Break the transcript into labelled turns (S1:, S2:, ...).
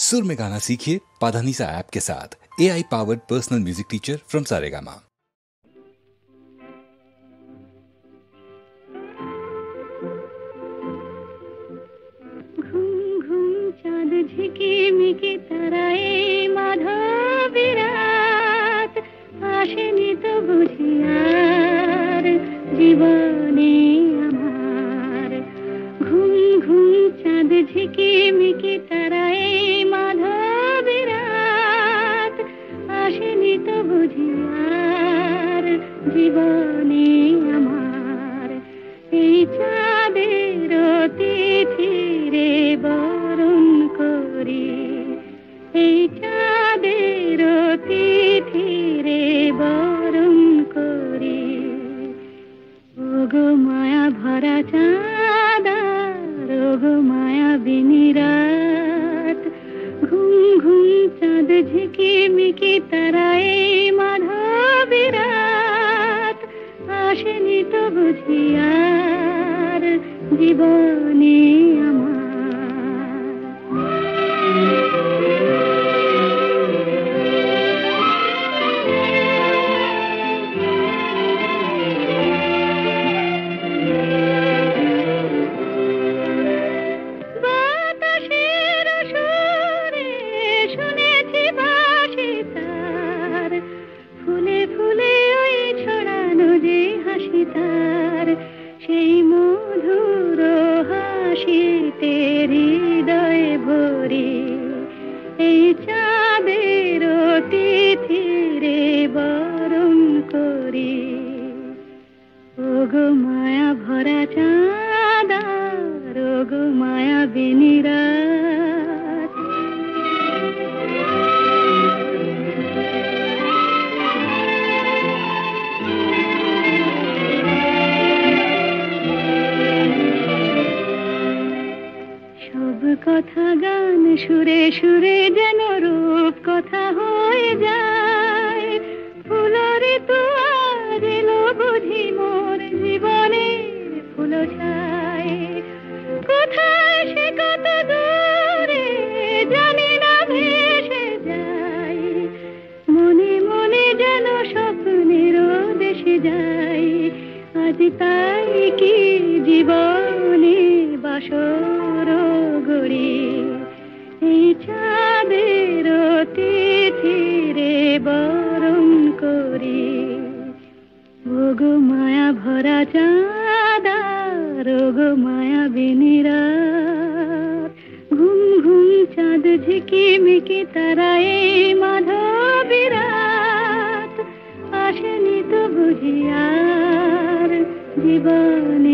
S1: सुर में गाना सीखिए पाधानीसा ऐप के साथ। AI powered personal music teacher from Saregama.
S2: घूम घूम चाँद झिकिमिकी ताराए माधवी रात আসেনি তো বুঝি আর জীবনে আমার। ঘুম ঘুম চাঁদ ঝিকিমিকি তারায় মাধবী রাত আসেনি তো বুঝি আর জীবনে আমার। এই চাঁদের তিথিরে বরণ করি, এই চাঁদের তিথিরে বরণ করি। ওগো মায়া ভরা চাঁদ আর ওগো মায়াবিনী রাত। ঘুম ঘুম চাঁদ ঝিকিমিকি তারায় মাধবী রাত আসেনি তো বুঝি আর জীবনে আমার। সেই মধুর হাসিতে হৃদয় ভরি, এই চাঁদের তিথিরে বরণ করি। ওগো মায়া ভরা চাঁদ আর ওগো মায়াবিনী রাত। কথা গান সুরে সুরে যেন রূপ কথা হয়ে যায়। ফুলরে তো আজ এলো বুঝি মোর জীবনের ফুল ছায়। কোথায় সে কত দূরে জানি না ভেসে যায়। মনে মনে যেন স্বপ্নের দেশে যাই। আজ তাই কি জীবনে বাসর গড়ি, এই চাঁদের তিথিরে বরণ করি। ওগো মায়া ভরা চাঁদ আর ওগো মায়াবিনী রাত। ঘুম ঘুম চাঁদ ঝিকিমিকি তারায় মাধবী রাত আসেনি তো বুঝি আর জীবনে